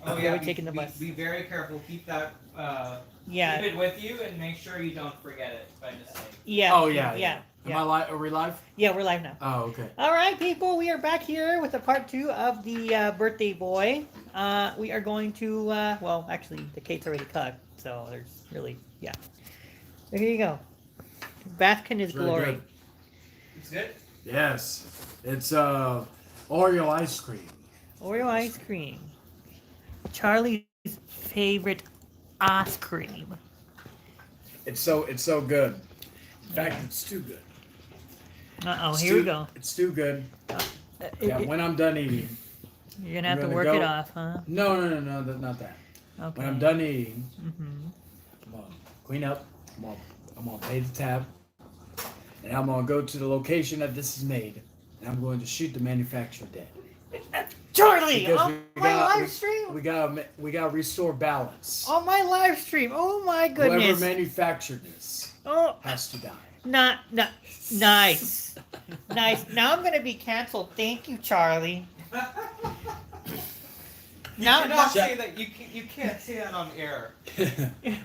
Oh They yeah, were taking the bus. be very careful. Keep that. Yeah. Keep it with you and make sure you don't forget it by mistake. Yeah. Oh yeah. Yeah. Am I live? Are we live? Yeah, we're live now. Oh okay. All right, people, we are back here with a part 2 of the birthday boy. We are going to, well, actually, the cake's already cut, so there's really, yeah. So here you go. Bask in his It's really glory. good. It's good. Yes. It's Oreo ice cream. Oreo ice cream. Charlie's favorite ice cream. It's so good. In fact, it's too good. Uh-oh, It's here we too- go. It's too good. Yeah, It- when I'm done eating. you're going to have to gonna work go- it off, huh? No, not that. Okay. When I'm done eating, Mm-hmm. I'm gonna clean up. I'm gonna pay the tab, and I'm gonna go to the location that this is made, and I'm going to shoot the manufacturer dead. Charlie, Because on my live stream? We gotta restore balance. On my live stream. Oh my Whoever goodness. manufactured this Oh, has to die. not nice. Nice. Now I'm going to be canceled. Thank you, Charlie. You Now, cannot say that. You can't say that on air.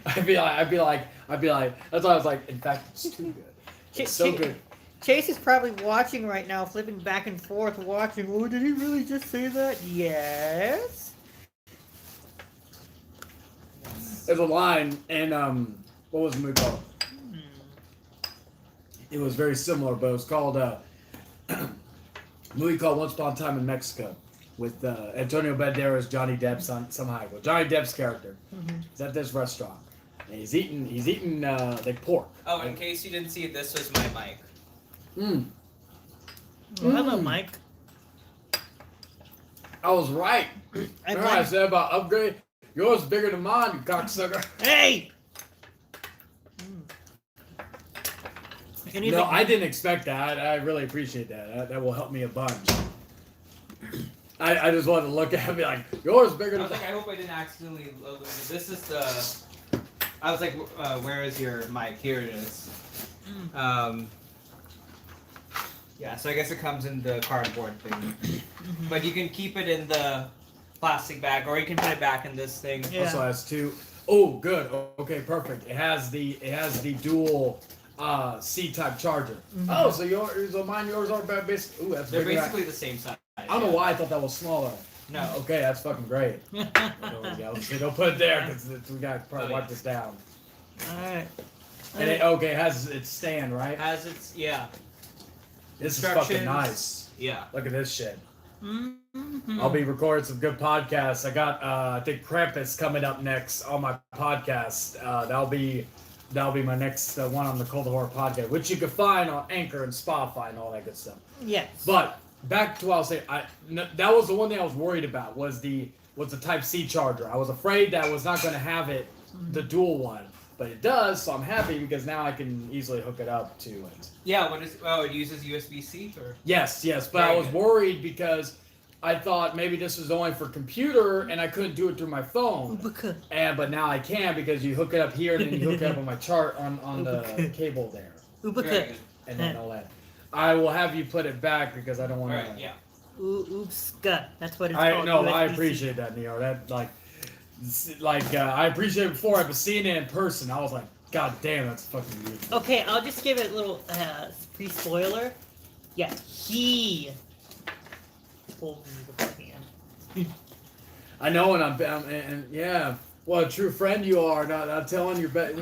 I'd be like. That's why I was like. In fact, it's too good. It's so good. Chase is probably watching right now, flipping back and forth, watching. Oh, did he really just say that? Yes. There's a line, and what was the movie called? It was very similar, but it was called a movie called Once Upon a Time in Mexico with Antonio Banderas, Johnny Depp's on some high. Well, Johnny Depp's character is at this restaurant, and he's eating like pork. Oh, in case you didn't see it, this was my mic. Well, hello, Mike. I was right. I'm Remember I like, said about upgrade? Yours is bigger than mine, you cocksucker. hey! No, I didn't expect that. I really appreciate that. That will help me a bunch. I just wanted to look at it and be like, yours is bigger I than was like, I hope I didn't accidentally lose it. This is the. I was like, where is your mic? Here it is. Yeah, so I guess it comes in the cardboard thing, but you can keep it in the plastic bag, or you can put it back in this thing. Yeah. Also has two. Oh, good. Okay, perfect. It has the dual C-type charger. Oh, so yours are basically. Ooh, that's They're bigger. basically the same size. I don't know why I thought that was smaller. No. Okay, that's fucking great. There we go. So don't put it there because we got to probably wipe this down. Alright. And it has its stand, right? As it's This is fucking Instructions. nice. yeah. Look at this shit. Mm-hmm. I'll be recording some good podcasts. I got I think Krampus coming up next on my podcast. That'll be my next one on the Cult of Horror podcast, which you can find on Anchor and Spotify and all that good stuff. Yes. But back to what I was saying, that was the one thing I was worried about was the Type C charger. I was afraid that I was not going to have it, the dual one, but it does, so I'm happy because now I can easily hook it up to it. Yeah. What is? Oh, it uses USB-C or. Yes, but I Very was good. worried because I thought maybe this was only for computer and I couldn't do it through my phone. But now I can because you hook it up here and then you hook it up on my chart on the cable there. Very good. And then all that. I will have you put it back because I don't want Alright. to. Yeah. Oopska. That's what it's I called. no, I USB-C. appreciate that, Neo. That I appreciate it before, but seeing it in person, I was like, God damn, that's fucking beautiful. Okay, I'll just give it a little pre-spoiler. Yeah, he told me beforehand. I know, and yeah, what a true friend you are. Not telling one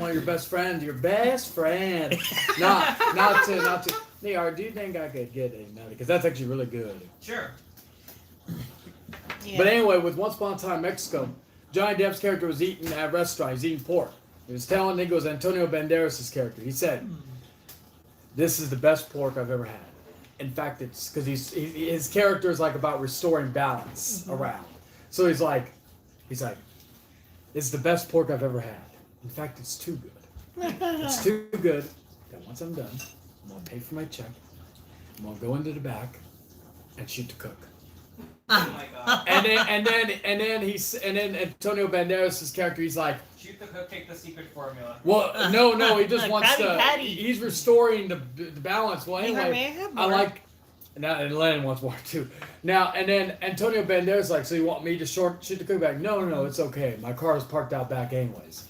of your best friends, your best friend. not to. Neo, do you think I could get a because that's actually really good. Sure. Yeah. But anyway, with Once Upon a Time in Mexico, Johnny Depp's character was eating at a restaurant. He's eating pork. He was telling, I think it was Antonio Banderas' character. He said, "This is the best pork I've ever had." In fact, it's because his character is like about restoring balance around. So he's like, "It's the best pork I've ever had. In fact, it's too good. It's too good that once I'm done, I'm gonna pay for my check. I'm gonna go into the back and shoot the cook." Oh my god. and then Antonio Banderas' character, he's like, Shoot the cook, take the secret formula. well, no, he just wants Patty, to. Patty. He's restoring the balance. Well, Hey, anyway, may I have I more? like. And Lennon wants more too. Now and then Antonio Banderas like, so you want me to shoot the cook back? No, it's okay. My car is parked out back anyways.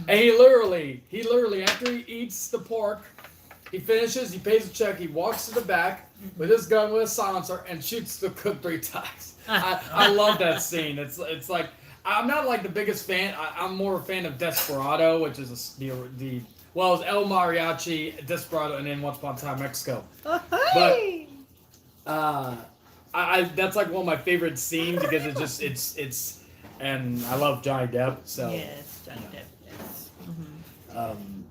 And he literally after he eats the pork, he finishes, he pays the check, he walks to the back with his gun with a silencer and shoots the cook 3 times. I love that scene. It's like I'm not like the biggest fan. I'm more a fan of Desperado, which is it was El Mariachi, Desperado, and then Once Upon a Time Mexico. Hey! But I that's like one of my favorite scenes because it's and I love Johnny Depp. So Yes, Johnny Depp. Yes.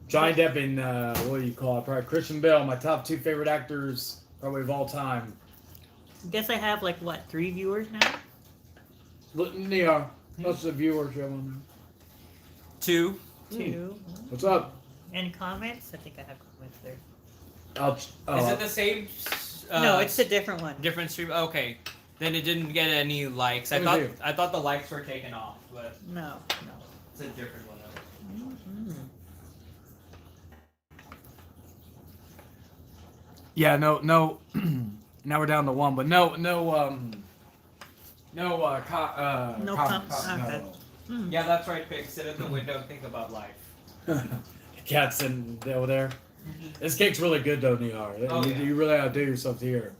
Johnny Depp and what do you call it? Probably Christian Bale, my top 2 favorite actors probably of all time. Guess I have like what 3 viewers now. Yeah, most of the viewers you have on 2. 2. there. What's up? Any comments? I think I have comments there. Is it the same? No, it's a different one. Different stream. Okay, then it didn't get any likes. I thought the likes were taken off, but No. it's a different one. Mm-hmm. Yeah, no. Now we're down to 1, but no comments. Okay. No. Yeah, that's right, Pig. Sit at the window and think about life. Cat's in over there. This cake's really good though, Nihar. Oh, yeah. You really gotta do yourself here.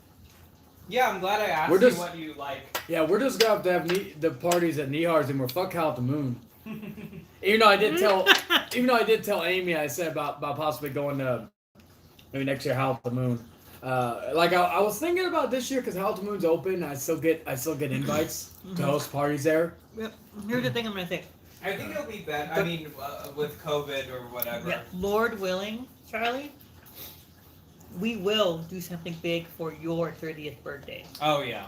Yeah, I'm glad I asked We're just- you what you like. Yeah, we're just gonna have the parties at Nihar's and we're fuck Howl at the Moon. Even though I did tell Amy, I said about possibly going to maybe next year Howl at the Moon. I was thinking about this year because Howl at the Moon's open. I still get invites to host parties there. Yep. Here's the thing I'm gonna say. I think it'll be better. I mean, with COVID or whatever. Yeah, Lord willing, Charlie, we will do something big for your 30th birthday. Oh yeah.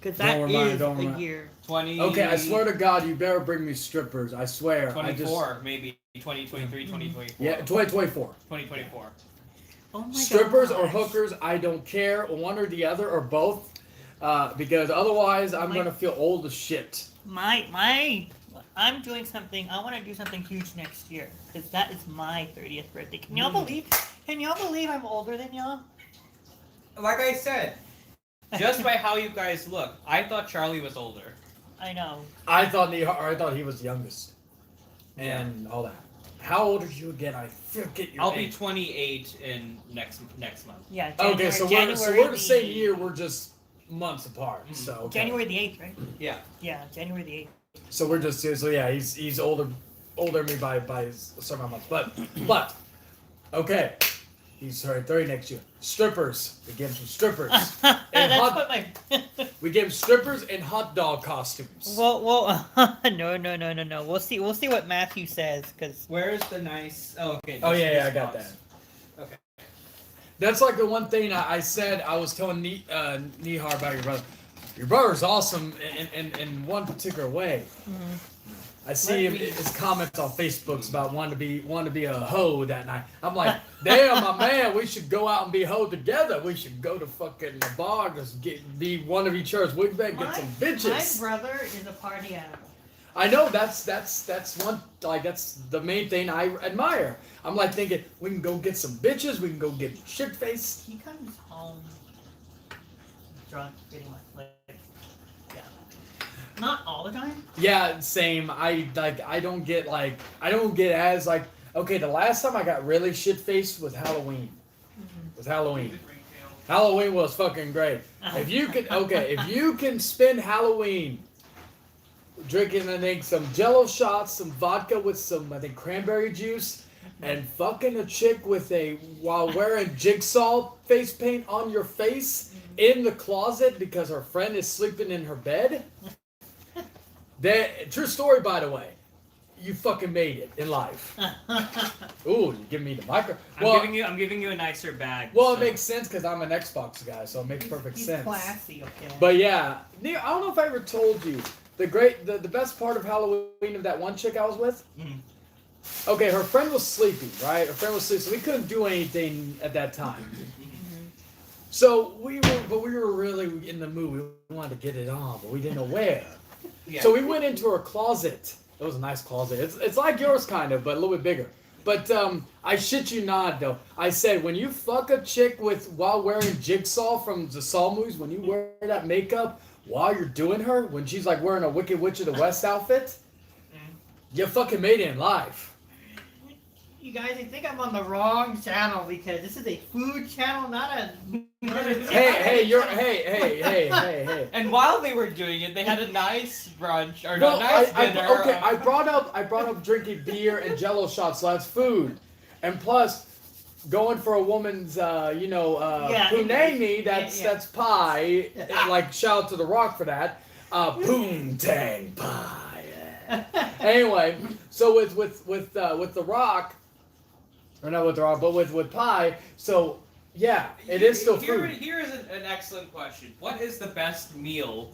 Because that Don't is remind- a year. 20. Okay, I swear to God, you better bring me strippers. I swear. 24, maybe 2023, 2024. Yeah, 2024. 2024. Oh my Strippers or gosh. hookers, I don't care. One or the other or both. Because otherwise, I'm gonna feel old as shit. I'm doing something. I want to do something huge next year because that is my 30th birthday. Can y'all believe? Can y'all believe I'm older than y'all? Like I said, just by how you guys look, I thought Charlie was older. I know. I thought he was the youngest, and all that. How old are you again? I forget your I'll age. be 28 in next month. Yeah. Okay, so we're the same year. We're just months apart. So okay. January the 8th, right? Yeah. Yeah, January the 8th. So we're just so yeah. He's older than me by a certain amount. But okay. He's 30 next year. Strippers. We give him some strippers. We give him strippers and hot dog costumes. Well, no. We'll see what Matthew says, because Where's the nice? Oh, okay. Oh yeah, this I got that. box. Okay. That's like the one thing I said. I was telling Nihar about your brother. Your brother's awesome in one particular way. Mhm. I see his comments on Facebook's about wanting to be a hoe that night. I'm like, damn, my man, we should go out and be a hoe together. We should go to fucking the bar, just be one of each other's wingmen, get some bitches. My brother is a party animal. I know that's one that's the main thing I admire. I'm like thinking we can go get some bitches, we can go get shit faced. He comes home drunk, pretty much. Yeah. Not all the time. Yeah, same. I don't get as like okay. The last time I got really shit faced was Halloween. Was Halloween. Halloween was fucking great. If you can spend Halloween drinking, I think, some Jello shots, some vodka with some, I think, cranberry juice, and fucking a chick while wearing jigsaw face paint on your face in the closet because her friend is sleeping in her bed. True story, by the way. You fucking made it in life. Ooh, you give me the micro. I'm giving you a nicer bag. Well, it makes sense because I'm an Xbox guy, so it makes perfect He's sense. classy, okay. But yeah, Neil, I don't know if I ever told you the best part of Halloween of that one chick I was with. Mhm. Okay, her friend was sleeping, right? Her friend was sleeping, so we couldn't do anything at that time. So we were really in the mood. We wanted to get it on, but we didn't know where. Yeah. So we went into her closet. It was a nice closet. It's like yours kind of, but a little bit bigger. But I shit you not, though. I said when you fuck a chick while wearing Jigsaw from the Saw movies, when you wear that makeup while you're doing her, when she's like wearing a Wicked Witch of the West outfit, you fucking made it in life. You guys, I think I'm on the wrong channel because this is a food channel, not a. Hey. And while they were doing it, they had a nice brunch or No, a nice dinner. okay, I brought up drinking beer and Jello shots, so that's food, and plus going for a woman's, punani. That's pie. Like shout out to The Rock for that. Poontang pie. Anyway, so with The Rock, or not with The Rock, but with pie. So yeah, it is still food. Here is an excellent question. What is the best meal?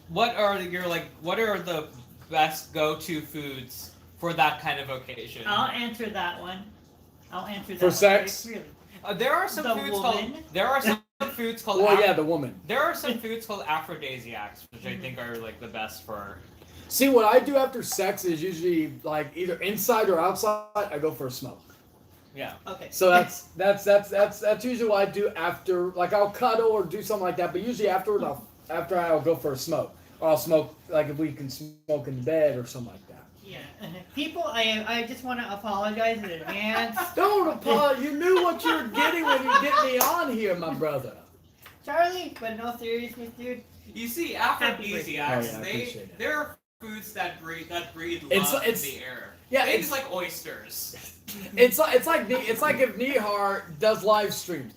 What are the best go-to foods for that kind of occasion? I'll answer that one. For sex? Really. There are some foods called. Well, yeah, the woman. There are some foods called aphrodisiacs, which I think are like the best for. See, what I do after sex is usually like either inside or outside. I go for a smoke. Yeah. Okay. So that's usually what I do after. Like I'll cuddle or do something like that, but usually afterward, I'll go for a smoke, or I'll smoke like if we can smoke in bed or something like that. Yeah. People, I just want to apologize in advance. Don't apologize. You knew what you were getting when you get me on here, my brother. Charlie, but no seriousness, dude. You see, aphrodisiacs, Oh, yeah, there are foods that breathe love in the air. Yeah, things it's like oysters. It's like if Nihar does live streams.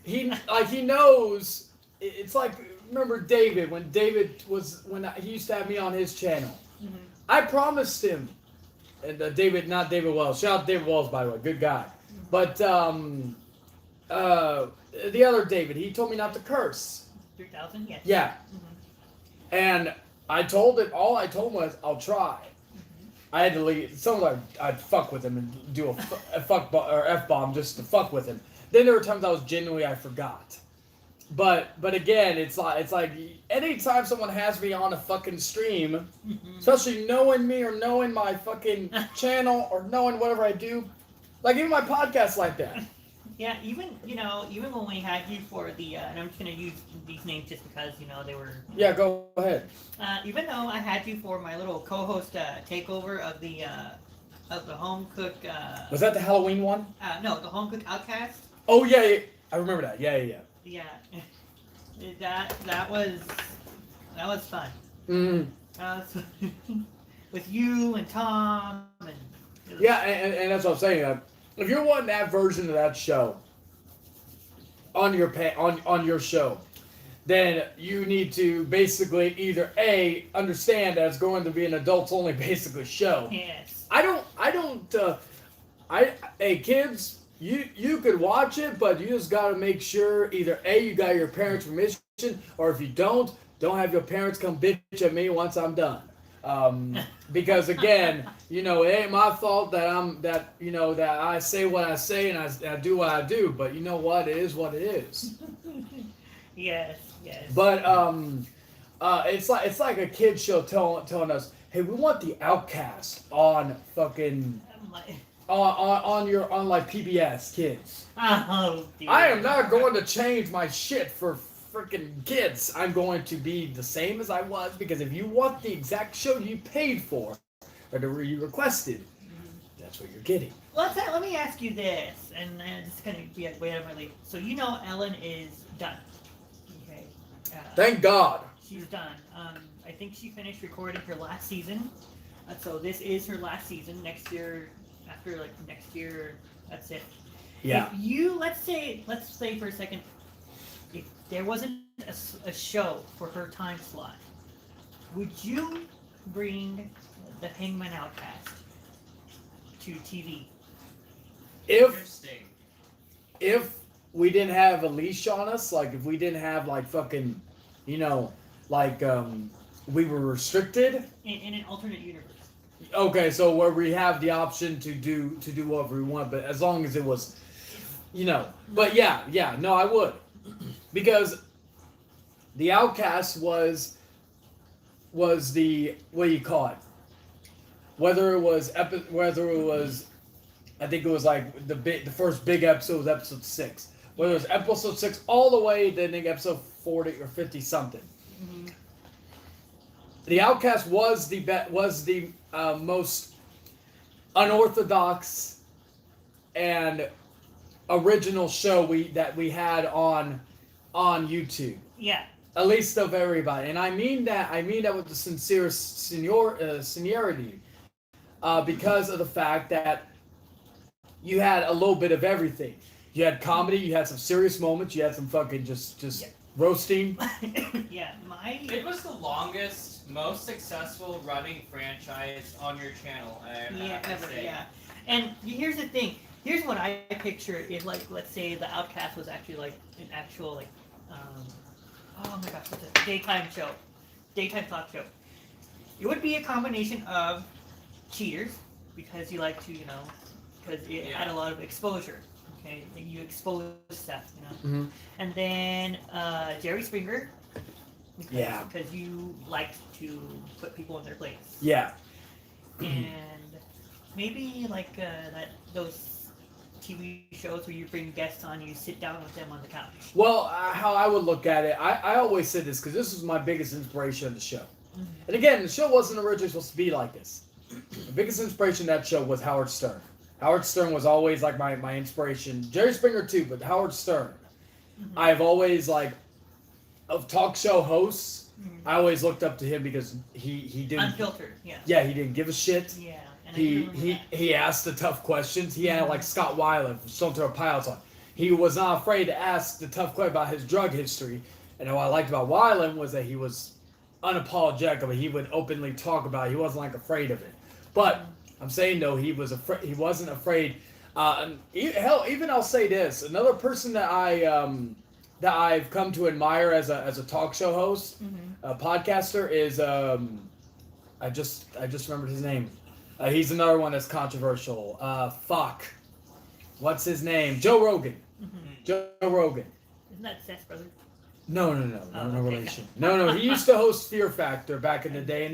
He knows. It's like, remember David when he used to have me on his channel. Mm-hmm. I promised him, and not David Wells. Shout out David Wells, by the way, good guy. But the other David, he told me not to curse. 3000, yes. Yeah. Mm-hmm. And I told him, all I told him was, I'll try. I had to leave. Sometimes I'd fuck with him and do a fuck or F-bomb just to fuck with him. Then there were times I forgot. But again, it's like anytime someone has me on a fucking stream, especially knowing me or knowing my fucking channel or knowing whatever I do, like even my podcast like that. Yeah, even when we had you for the, and I'm just gonna use these names just because they were. Yeah, go ahead. Even though I had you for my little co-host takeover of the home cook. Was that the Halloween one? No, the home cook outcast. Oh yeah, I remember that. Yeah. Yeah, that was fun. Mm. With you and Tom and. Yeah, and that's what I'm saying. If you're wanting that version of that show on your show, then you need to basically either A, understand that it's going to be an adults only basically show. Yes. Hey kids, you could watch it, but you just gotta make sure either A, you got your parents' permission, or if you don't have your parents come bitch at me once I'm done. Because again, it ain't my fault that I say what I say and I do what I do, but you know what? It is what it is. Yes. But it's like a kid show telling us, hey, we want the Outcast on fucking on like PBS Kids. Oh, dear. I am not going to change my shit for freaking kids. I'm going to be the same as I was, because if you want the exact show you paid for or you requested, that's what you're getting. Let me ask you this, and it's going to be way out of my league. So Ellen is done. Okay. Thank God. She's done. I think she finished recording her last season. So this is her last season. Next year, that's it. Yeah. If you let's say for a second, if there wasn't a show for her time slot, would you bring the Hangman Outcast to TV? Interesting. If we didn't have a leash on us, like if we didn't have like fucking, we were restricted. In an alternate universe. Okay, so where we have the option to do whatever we want, but as long as it was, But no, I would, because the Outcast was the, what do you call it? Whether it was I think it was like the first big episode was episode 6. Whether it was episode 6 all the way to I think episode 40 or 50 something. Mm-hmm. The Outcast was the most unorthodox and original show that we had on YouTube. Yeah. At least of everybody, and I mean that with the sincerity, because of the fact that you had a little bit of everything. You had comedy, you had some serious moments, you had some fucking just roasting. Yeah, It was the longest, most successful running franchise on your channel. Yeah. And here's the thing. Here's what I picture is like, let's say the Outcast was actually like an actual like, oh my gosh, what's it? Daytime talk show. It would be a combination of cheaters because you like to, because it had a lot of exposure. Okay, you expose stuff, Mm-hmm. And then Jerry Springer. Because you like to put people in their place. Yeah. And maybe like those TV shows where you bring guests on, you sit down with them on the couch. Well, how I would look at it, I always said this because this was my biggest inspiration of the show. Mm-hmm. And again, the show wasn't originally supposed to be like this. The biggest inspiration of that show was Howard Stern. Howard Stern was always like my inspiration. Jerry Springer too, but Howard Stern. Mm-hmm. I've always of talk show hosts, I always looked up to him because he didn't unfiltered. Yeah. Yeah, he didn't give a shit. Yeah. And He asked the tough questions. He had like Scott Weiland from Stone Temple Pilots on. He was not afraid to ask the tough question about his drug history. And what I liked about Weiland was that he was unapologetic of it. He would openly talk about it. He wasn't afraid of it. But I'm saying though, he wasn't afraid. Hell, even I'll say this. Another person that I've come to admire as a talk show host, a podcaster is I just remembered his name. He's another one that's controversial. What's his name? Joe Rogan. Mm-hmm. Joe Rogan. Isn't that Seth's brother? No okay. relation. No. He used to host Fear Factor back in the day, and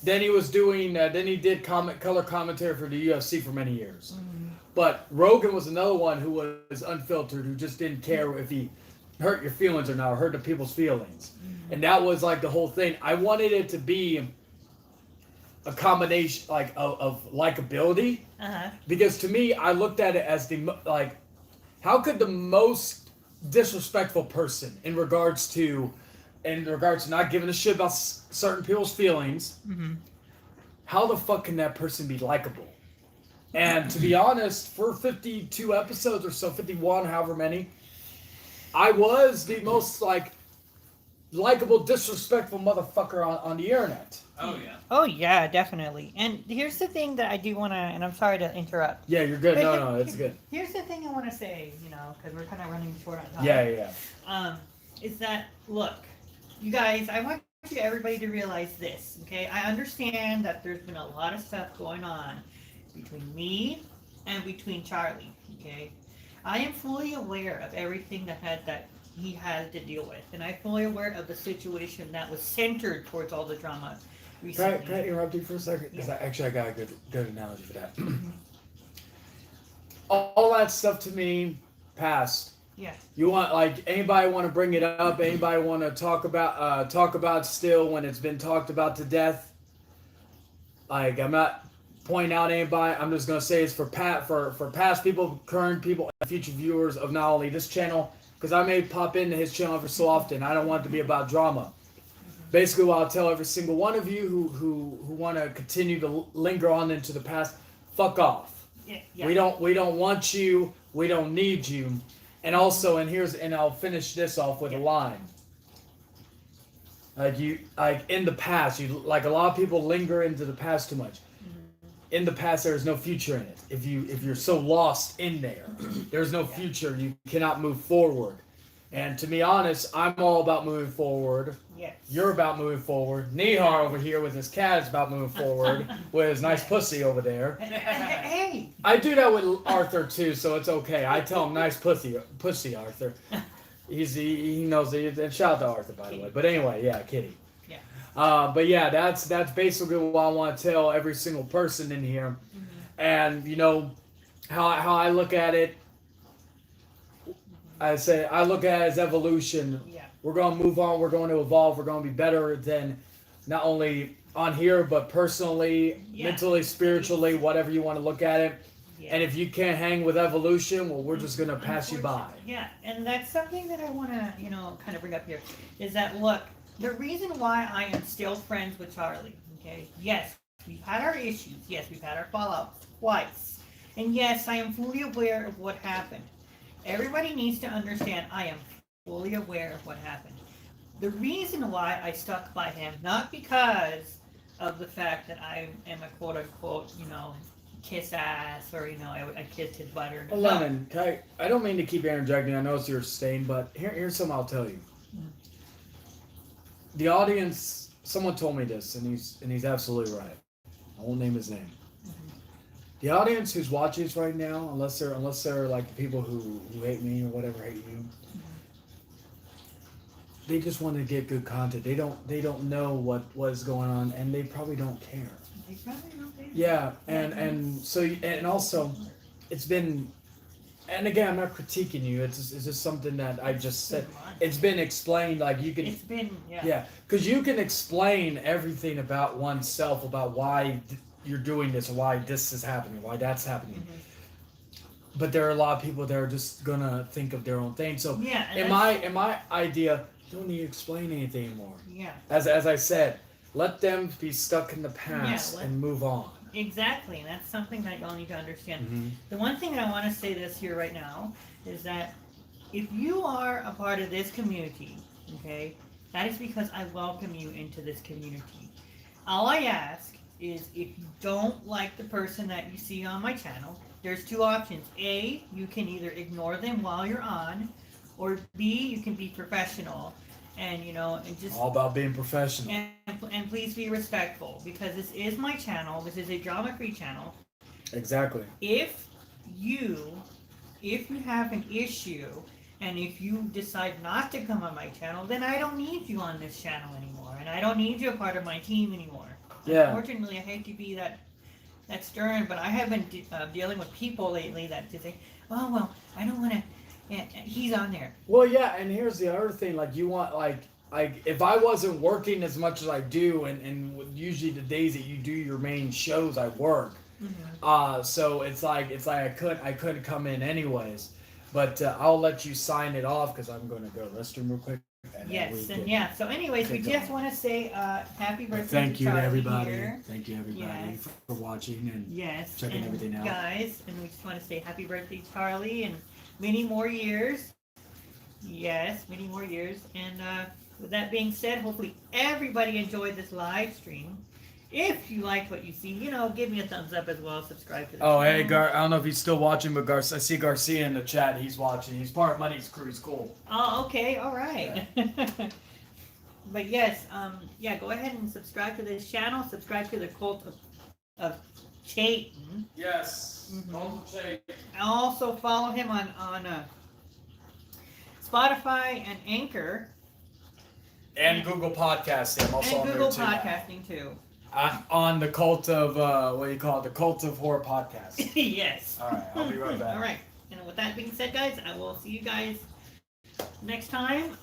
then he was doing. Then he did color commentary for the UFC for many years. Mm-hmm. But Rogan was another one who was unfiltered, who just didn't care if he hurt your feelings or not, or hurt the people's feelings, and that was like the whole thing. I wanted it to be a combination of likability, because to me, I looked at it as how could the most disrespectful person in regards to not giving a shit about certain people's feelings, how the fuck can that person be likable? And to be honest, for 52 episodes or so, 51, however many, I was the most likable, disrespectful motherfucker on the internet. Oh yeah. Oh yeah, definitely. And here's the thing that I do want to, and I'm sorry to interrupt. Yeah, you're good. No, it's good. Here's the thing I want to say, because we're kind of running short on time. Yeah. Is that, look, you guys, I want everybody to realize this, okay? I understand that there's been a lot of stuff going on between me and between Charlie, okay? I am fully aware of everything that he has to deal with, and I'm fully aware of the situation that was centered towards all the drama recently. Can I interrupt you for a second? Because I got a good analogy for that. All that stuff to me, past. Yeah. You want anybody want to bring it up? Anybody want to talk about still when it's been talked about to death? I'm not pointing out anybody. I'm just gonna say it's for past people, current people, and future viewers of not only this channel, because I may pop into his channel every so often. I don't want it to be about drama. Basically, what I'll tell every single one of you who want to continue to linger on into the past, fuck off. Yeah. We don't want you. We don't need you. And also, and I'll finish this off with a line. In the past, a lot of people linger into the past too much. In the past, there is no future in it. If you're so lost in there, there's no future. You cannot move forward. And to be honest, I'm all about moving forward. Yes. You're about moving forward. Nihar over here with his cat is about moving forward with his nice pussy over there. Hey. I do that with Arthur too, so it's okay. I tell him nice pussy, Arthur. He knows it. And shout out to Arthur, by the way. But anyway, yeah, kitty. Yeah. But yeah, that's basically what I want to tell every single person in here. And how I look at it, I look at it as evolution. Yeah. We're going to move on. We're going to evolve. We're going to be better than not only on here, but personally, mentally, spiritually, whatever you want to look at it. Yeah. And if you can't hang with evolution, well, we're just going to pass you by. Yeah, and that's something that I want to, kind of bring up here, is that, look, the reason why I am still friends with Charlie, okay, yes, we've had our issues, yes, we've had our fallout twice, and yes, I am fully aware of what happened. Everybody needs to understand I am fully aware of what happened. The reason why I stuck by him, not because of the fact that I am a quote-unquote, kiss ass, or I kissed his butt, or well, Lennon, I don't mean to keep interjecting. I know it's your stain, but here's something I'll tell you. The audience, someone told me this, and he's absolutely right. I won't name his name. The audience who's watching this right now, unless they're like the people who hate me or whatever hate you, they just want to get good content. They don't know what is going on, and they probably don't care. They probably don't care. Yeah, and also, it's been, and again, I'm not critiquing you. It's just something that I just said. It's been explained, like you can. It's been, Yeah, because you can explain everything about oneself, about why you're doing this, or why this is happening, why that's happening. But there are a lot of people that are just gonna think of their own thing. So in my idea, you don't need to explain anything anymore. Yeah. As I said, let them be stuck in the past and move on. Exactly, and that's something that y'all need to understand. The one thing that I want to say this here right now is that if you are a part of this community, okay, that is because I welcome you into this community. All I ask is, if you don't like the person that you see on my channel, there's two options. A, you can either ignore them while you're on, or B, you can be professional and and just all about being professional. And please be respectful, because this is my channel. This is a drama-free channel. Exactly. If you have an issue, and if you decide not to come on my channel, then I don't need you on this channel anymore, and I don't need you a part of my team anymore. Yeah. Unfortunately, I hate to be that stern, but I have been dealing with people lately that just say, "Oh well, I don't want to." He's on there. Well, yeah, and here's the other thing. Like, you want like if I wasn't working as much as I do, and usually the days that you do your main shows, I work. So it's like I couldn't come in anyways. But I'll let you sign it off because I'm going to go to the restroom real quick. So anyways, we just want to say happy birthday thank you to to Charlie everybody. here. Thank you everybody for watching and checking everything out. Guys, and we just want to say happy birthday, Charlie, and many more years. Yes, many more years. And with that being said, hopefully everybody enjoyed this live stream. If you like what you see, give me a thumbs up as well. Subscribe to the channel. Hey, I don't know if he's still watching, but I see Garcia in the chat. He's watching. He's part of Money's crew. He's cool. Oh, okay. All right. Yeah. But yes, go ahead and subscribe to this channel. Subscribe to the Cult of Chyton. Yes. Cult of Chyton. Also follow him on Spotify and Anchor. And Google Podcasting. I'm also and on Google there too. Podcasting too. I'm on the Cult of, the Cult of Horror podcast. Yes. All right, I'll be right back. All right. And with that being said, guys, I will see you guys next time.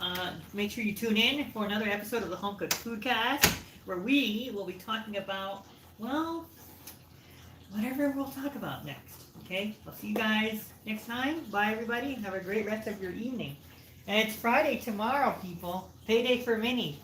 Make sure you tune in for another episode of the Home Cooked Foodcast, where we will be talking about, well, whatever we'll talk about next. Okay? I'll see you guys next time. Bye, everybody. Have a great rest of your evening. And it's Friday tomorrow, people. Payday for Minnie.